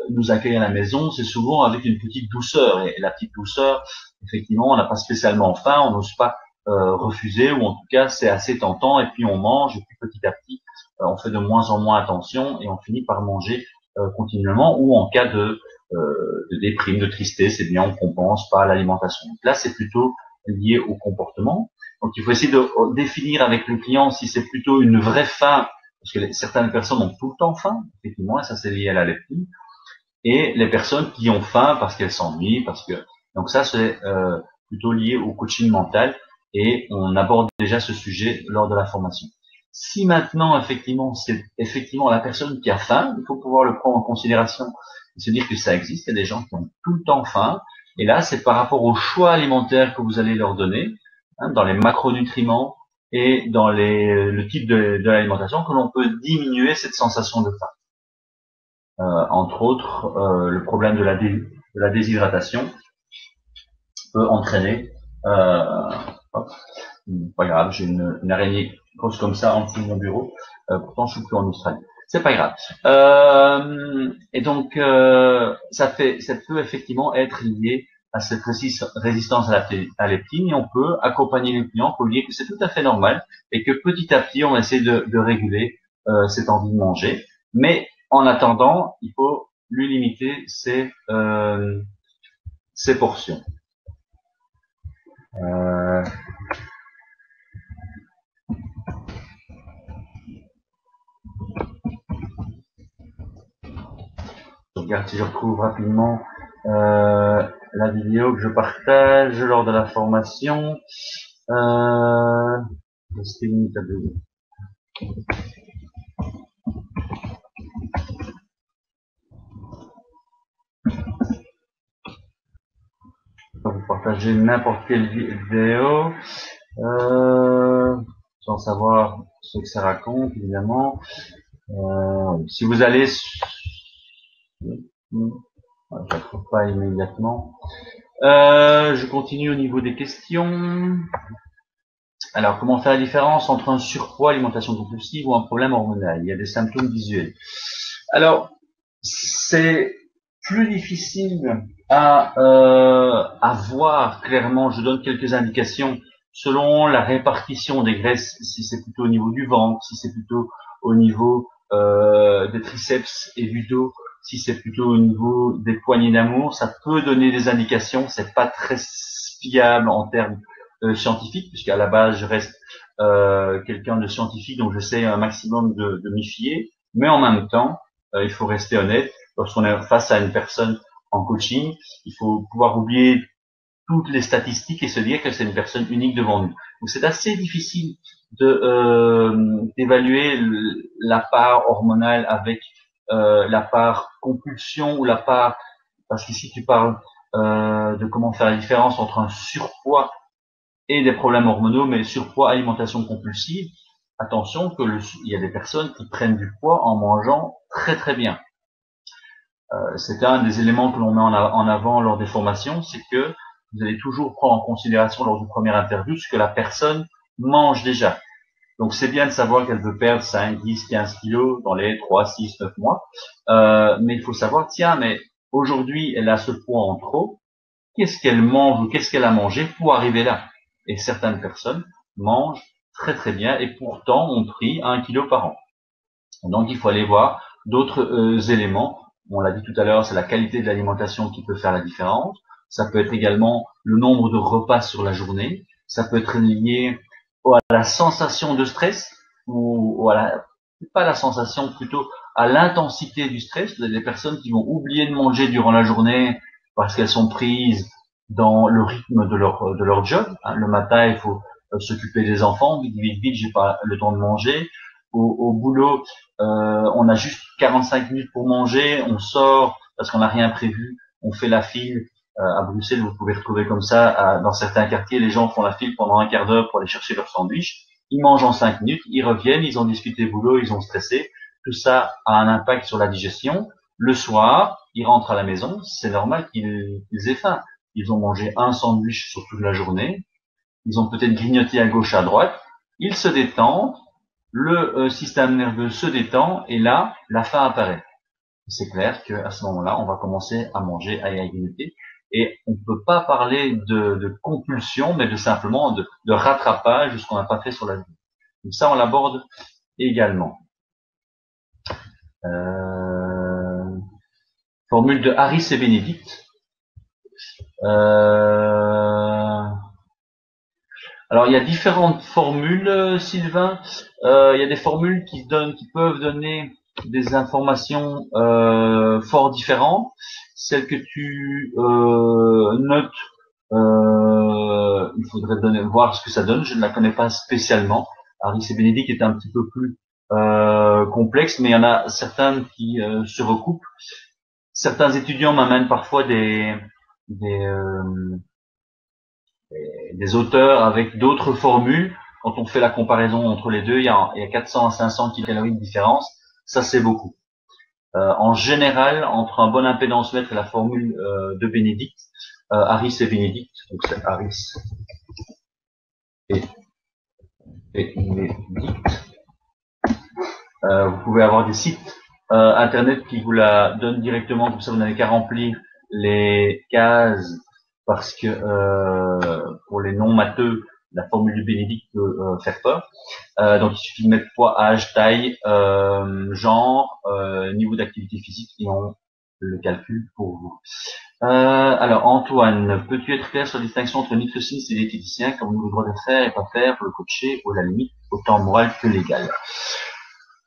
nous accueille à la maison, c'est souvent avec une petite douceur. Et la petite douceur, effectivement, on n'a pas spécialement faim, on n'ose pas refuser, ou en tout cas, c'est assez tentant, et puis on mange, et puis petit à petit, on fait de moins en moins attention, et on finit par manger continuellement, ou en cas de déprime, de tristesse, eh bien, on compense par l'alimentation. Donc là, c'est plutôt lié au comportement. Donc, il faut essayer de définir avec le client si c'est plutôt une vraie faim, parce que certaines personnes ont tout le temps faim, effectivement, et ça c'est lié à la leptine, et les personnes qui ont faim parce qu'elles s'ennuient, donc ça c'est plutôt lié au coaching mental, et on aborde déjà ce sujet lors de la formation. Si maintenant effectivement c'est effectivement la personne qui a faim, il faut pouvoir le prendre en considération et se dire que ça existe, il y a des gens qui ont tout le temps faim, et là c'est par rapport au choix alimentaire que vous allez leur donner, hein, dans les macronutriments et dans le type de l'alimentation, que l'on peut diminuer cette sensation de faim. Entre autres, le problème de la déshydratation peut entraîner pas grave, j'ai une araignée grosse comme ça en dessous de mon bureau, pourtant je suis plus en Australie, c'est pas grave. Et donc ça peut effectivement être lié à cette résistance à la leptine, et on peut accompagner les clients pour lui dire que c'est tout à fait normal et que petit à petit on essaie de réguler cette envie de manger, mais en attendant il faut lui limiter ses portions. Je regarde si je retrouve rapidement la vidéo que je partage lors de la formation. Restez une minute à deux. Je peux vous partager n'importe quelle vidéo sans savoir ce que ça raconte, évidemment. Si vous allez... Je ne trouve pas immédiatement. Je continue au niveau des questions. Alors, comment faire la différence entre un surpoids, alimentation compulsive ou un problème hormonal? Il y a des symptômes visuels. Alors, c'est plus difficile à voir clairement. Je donne quelques indications selon la répartition des graisses, si c'est plutôt au niveau du ventre, si c'est plutôt au niveau des triceps et du dos, si c'est plutôt au niveau des poignées d'amour. Ça peut donner des indications. C'est pas très fiable en termes scientifiques, puisqu'à la base je reste quelqu'un de scientifique, donc j'essaie un maximum de m'y fier, mais en même temps il faut rester honnête. lorsqu'on est face à une personne en coaching, il faut pouvoir oublier toutes les statistiques et se dire que c'est une personne unique devant nous. Donc c'est assez difficile d'évaluer la part hormonale avec la part compulsion ou la part, parce qu'ici tu parles de comment faire la différence entre un surpoids et des problèmes hormonaux, mais surpoids, alimentation compulsive. Attention que il y a des personnes qui prennent du poids en mangeant très très bien. C'est un des éléments que l'on met en avant lors des formations, c'est que vous allez toujours prendre en considération lors du premier interview ce que la personne mange déjà. Donc c'est bien de savoir qu'elle veut perdre 5, 10, 15 kilos dans les 3, 6, 9 mois. Mais il faut savoir, tiens, mais aujourd'hui elle a ce poids en trop, qu'est-ce qu'elle mange ou qu'est-ce qu'elle a mangé pour arriver là? Et certaines personnes mangent très très bien et pourtant ont pris 1 kilo par an. Donc il faut aller voir d'autres éléments. On l'a dit tout à l'heure, c'est la qualité de l'alimentation qui peut faire la différence. Ça peut être également le nombre de repas sur la journée. Ça peut être lié à la sensation de stress ou à la, pas la sensation, plutôt à l'intensité du stress. Vous avez des personnes qui vont oublier de manger durant la journée parce qu'elles sont prises dans le rythme de leur job. Le matin, il faut s'occuper des enfants. Vite, vite, vite, j'ai pas le temps de manger. Au boulot, on a juste 45 minutes pour manger, on sort parce qu'on n'a rien prévu, on fait la file. À Bruxelles, vous pouvez retrouver comme ça, dans certains quartiers, les gens font la file pendant un quart d'heure pour aller chercher leur sandwich. Ils mangent en 5 minutes, ils reviennent, ils ont discuté boulot, ils ont stressé. Tout ça a un impact sur la digestion. Le soir, ils rentrent à la maison, c'est normal qu'ils aient faim. Ils ont mangé un sandwich sur toute la journée, ils ont peut-être grignoté à gauche, à droite, ils se détendent, le système nerveux se détend et là, la faim apparaît. C'est clair qu'à ce moment-là, on va commencer à manger, à grignoter et on ne peut pas parler de compulsion, mais simplement de rattrapage de ce qu'on n'a pas fait sur la vie. Donc ça, on l'aborde également. Formule de Harris et Bénédicte. Alors il y a différentes formules, Sylvain. Il y a des formules qui peuvent donner des informations fort différentes. Celles que tu notes, il faudrait voir ce que ça donne. Je ne la connais pas spécialement. Harris et Bénédicte est un petit peu plus complexe, mais il y en a certaines qui se recoupent. Certains étudiants m'amènent parfois des auteurs avec d'autres formules. Quand on fait la comparaison entre les deux, il y a 400 à 500 kilocalories de différence. Ça, c'est beaucoup. En général, entre un bon impédance-mètre et la formule de Bénédicte, Harris et Bénédicte, donc c'est Harris et Bénédicte, vous pouvez avoir des sites internet qui vous la donnent directement, comme ça vous n'avez qu'à remplir les cases, parce que pour les non-matheux, la formule du Bénédicte peut faire peur. Donc il suffit de mettre poids, âge, taille, genre, niveau d'activité physique et on le calcule pour vous. Alors Antoine, peux-tu être clair sur la distinction entre nutritionniste et diététicien, comme nous le droit de faire et pas faire pour le coacher, ou à la limite autant moral que légal?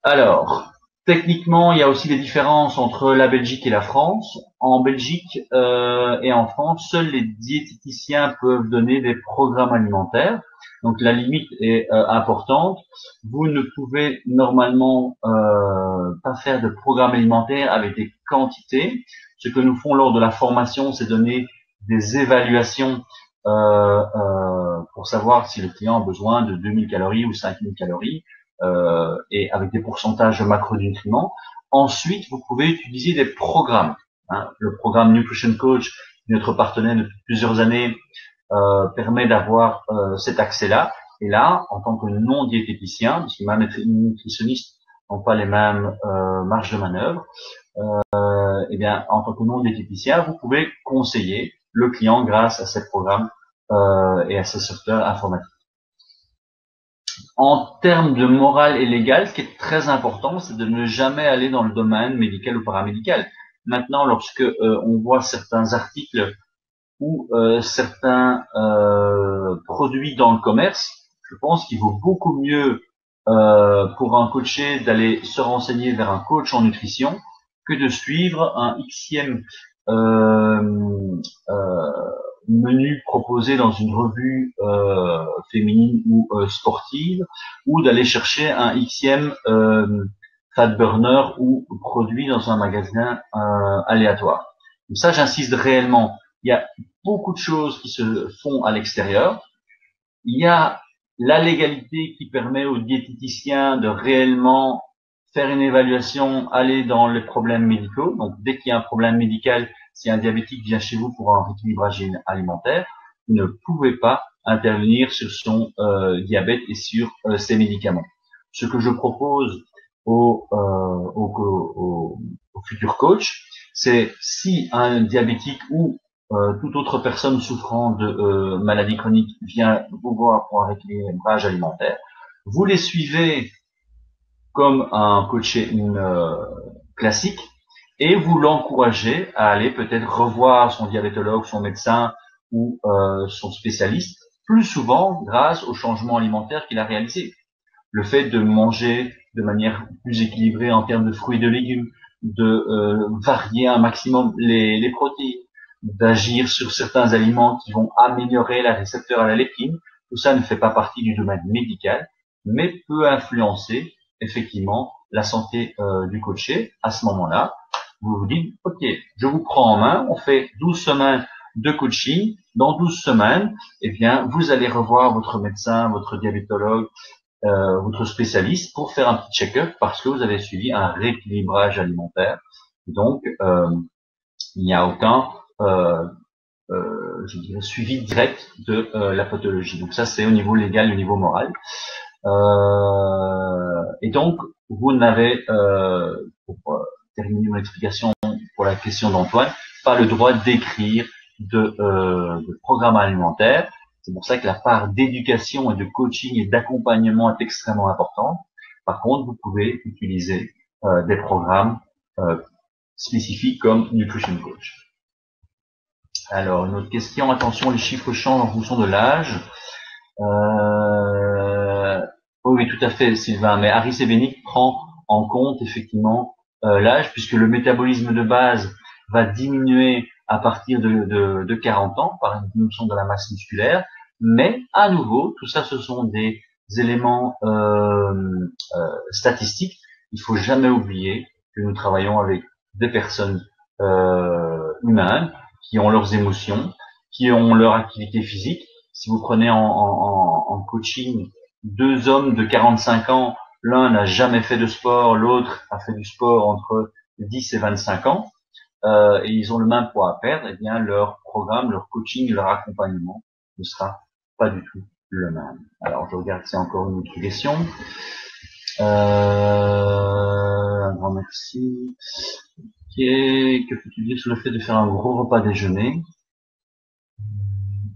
Alors, techniquement, il y a aussi des différences entre la Belgique et la France. En Belgique et en France, seuls les diététiciens peuvent donner des programmes alimentaires. Donc la limite est importante. Vous ne pouvez normalement pas faire de programme alimentaire avec des quantités. Ce que nous font lors de la formation, c'est donner des évaluations pour savoir si le client a besoin de 2000 calories ou 5000 calories. Et avec des pourcentages de macronutriments. Ensuite, vous pouvez utiliser des programmes. Le programme Nutrition Coach, notre partenaire depuis plusieurs années, permet d'avoir cet accès-là. Et là, en tant que non-diététicien, parce que même les nutritionnistes n'ont pas les mêmes marges de manœuvre, eh bien, en tant que non-diététicien, vous pouvez conseiller le client grâce à ces programmes et à ces softwares informatiques. En termes de morale et légal, ce qui est très important, c'est de ne jamais aller dans le domaine médical ou paramédical. Maintenant, lorsque on voit certains articles ou certains produits dans le commerce, je pense qu'il vaut beaucoup mieux pour un coaché d'aller se renseigner vers un coach en nutrition que de suivre un xème euh, menu proposé dans une revue féminine ou sportive, ou d'aller chercher un xème fat burner ou produit dans un magasin aléatoire. Donc ça, j'insiste réellement. Il y a beaucoup de choses qui se font à l'extérieur. Il y a la légalité qui permet aux diététiciens de réellement faire une évaluation, aller dans les problèmes médicaux. Donc, dès qu'il y a un problème médical, si un diabétique vient chez vous pour un rééquilibrage alimentaire, vous ne pouvez pas intervenir sur son diabète et sur ses médicaments. Ce que je propose aux futurs coachs, c'est si un diabétique ou toute autre personne souffrant de maladie chronique vient vous voir pour un rééquilibrage alimentaire, vous les suivez comme un coaching classique et vous l'encouragez à aller peut-être revoir son diabétologue, son médecin ou son spécialiste plus souvent grâce au changement alimentaire qu'il a réalisé. Le fait de manger de manière plus équilibrée en termes de fruits et de légumes, de varier un maximum les protéines, d'agir sur certains aliments qui vont améliorer la récepteur à la leptine, tout ça ne fait pas partie du domaine médical, mais peut influencer effectivement la santé du coaché. À ce moment-là, vous vous dites, ok, je vous prends en main, on fait 12 semaines de coaching. Dans 12 semaines, eh bien, vous allez revoir votre médecin, votre diabétologue, votre spécialiste pour faire un petit check-up parce que vous avez suivi un rééquilibrage alimentaire. Donc, il n'y a aucun je dirais, suivi direct de la pathologie. Donc ça, c'est au niveau légal, au niveau moral. Et donc, vous n'avez, pour terminer mon explication pour la question d'Antoine, pas le droit d'écrire de programme alimentaire. C'est pour ça que la part d'éducation et de coaching et d'accompagnement est extrêmement importante. Par contre, vous pouvez utiliser des programmes spécifiques comme Nutrition Coach. Alors, une autre question. Attention, les chiffres changent en fonction de l'âge. Oui, tout à fait, Sylvain. Mais Harris et Benick prend en compte effectivement l'âge, puisque le métabolisme de base va diminuer à partir de 40 ans par une diminution de la masse musculaire. Mais à nouveau, tout ça, ce sont des éléments statistiques. Il faut jamais oublier que nous travaillons avec des personnes humaines qui ont leurs émotions, qui ont leur activité physique. Si vous prenez en coaching 2 hommes de 45 ans, l'un n'a jamais fait de sport, l'autre a fait du sport entre 10 et 25 ans, et ils ont le même poids à perdre, eh bien leur programme, leur coaching, leur accompagnement ne sera pas du tout le même. Alors je regarde, c'est encore une autre question. Un grand merci. Okay. Que peux-tu dire sur le fait de faire un gros repas déjeuner?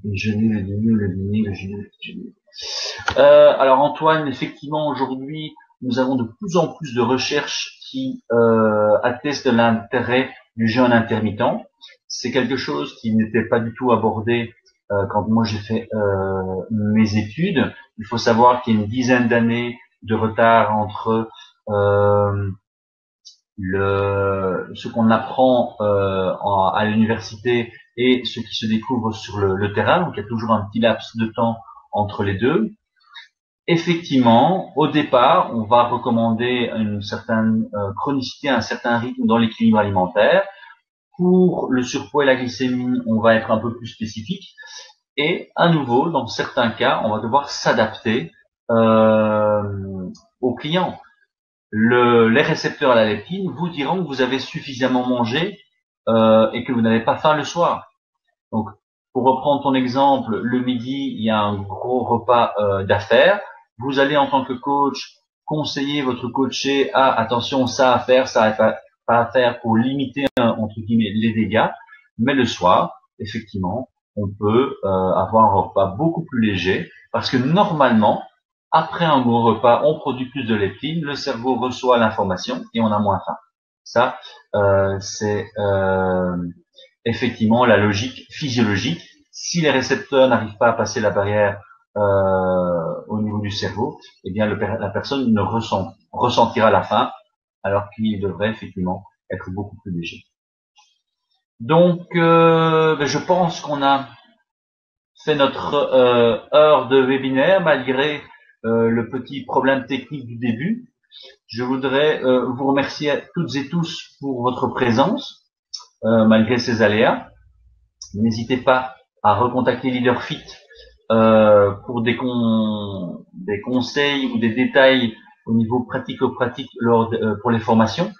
Le dîner, le dîner. Alors Antoine, effectivement, aujourd'hui, nous avons de plus en plus de recherches qui attestent de l'intérêt du jeûne intermittent. C'est quelque chose qui n'était pas du tout abordé quand moi j'ai fait mes études. Il faut savoir qu'il y a une dizaine d'années de retard entre ce qu'on apprend à l'université et ce qui se découvre sur le terrain. Donc il y a toujours un petit laps de temps entre les deux. Effectivement, au départ, on va recommander une certaine chronicité, un certain rythme dans l'équilibre alimentaire. Pour le surpoids et la glycémie, on va être un peu plus spécifique. Et à nouveau, dans certains cas, on va devoir s'adapter aux clients. Les récepteurs à la leptine vous diront que vous avez suffisamment mangé et que vous n'avez pas faim le soir. Donc, pour reprendre ton exemple, le midi, il y a un gros repas d'affaires. Vous allez en tant que coach conseiller votre coaché attention, ça à faire, ça pas à faire pour limiter entre guillemets les dégâts. Mais le soir, effectivement, on peut avoir un repas beaucoup plus léger parce que normalement, après un gros repas, on produit plus de leptine, le cerveau reçoit l'information et on a moins faim. Ça, c'est effectivement la logique physiologique. Si les récepteurs n'arrivent pas à passer la barrière au niveau du cerveau, eh bien la personne ne ressentira la faim, alors qu'il devrait effectivement être beaucoup plus léger. Donc, je pense qu'on a fait notre heure de webinaire malgré le petit problème technique du début. Je voudrais vous remercier à toutes et tous pour votre présence malgré ces aléas. N'hésitez pas à recontacter LeaderFit pour des conseils ou des détails au niveau pratico-pratique pour les formations.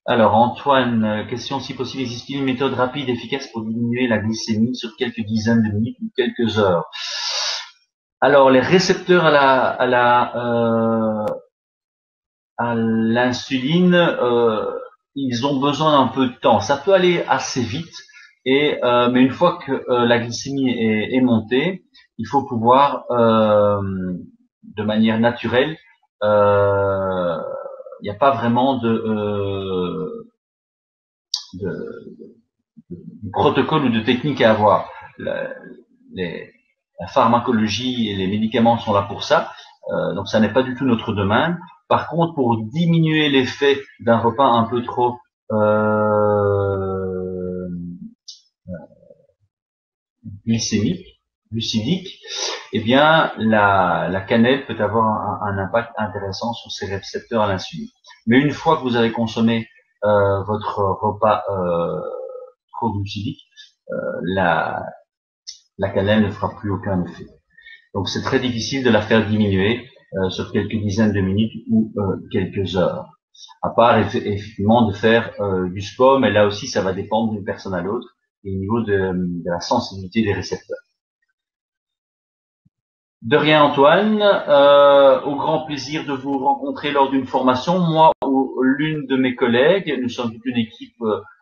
Alors Antoine, question si possible, existe-t-il une méthode rapide et efficace pour diminuer la glycémie sur quelques dizaines de minutes ou quelques heures? Alors les récepteurs à l'insuline, ils ont besoin d'un peu de temps. Ça peut aller assez vite, mais une fois que la glycémie est montée, il faut pouvoir de manière naturelle. Il n'y a pas vraiment de protocole ou de technique à avoir. La pharmacologie et les médicaments sont là pour ça, donc ça n'est pas du tout notre domaine. Par contre, pour diminuer l'effet d'un repas un peu trop glucidique, eh bien la cannelle peut avoir un impact intéressant sur ces récepteurs à l'insuline. Mais une fois que vous avez consommé votre repas trop glucidique, la cannelle ne fera plus aucun effet. Donc c'est très difficile de la faire diminuer sur quelques dizaines de minutes ou quelques heures. À part effectivement de faire du sport, mais là aussi ça va dépendre d'une personne à l'autre et au niveau de la sensibilité des récepteurs. De rien Antoine, au grand plaisir de vous rencontrer lors d'une formation, moi ou l'une de mes collègues. Nous sommes toute une équipe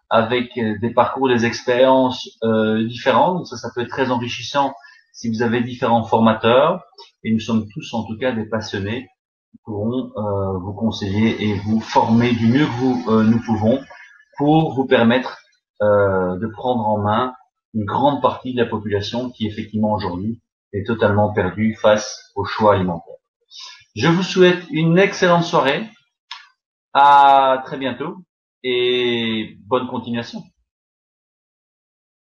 avec des parcours, des expériences différentes, donc ça peut être très enrichissant si vous avez différents formateurs, et nous sommes tous en tout cas des passionnés qui pourront vous conseiller et vous former du mieux que nous pouvons pour vous permettre de prendre en main une grande partie de la population qui effectivement aujourd'hui est totalement perdue face aux choix alimentaires. Je vous souhaite une excellente soirée, à très bientôt et bonne continuation.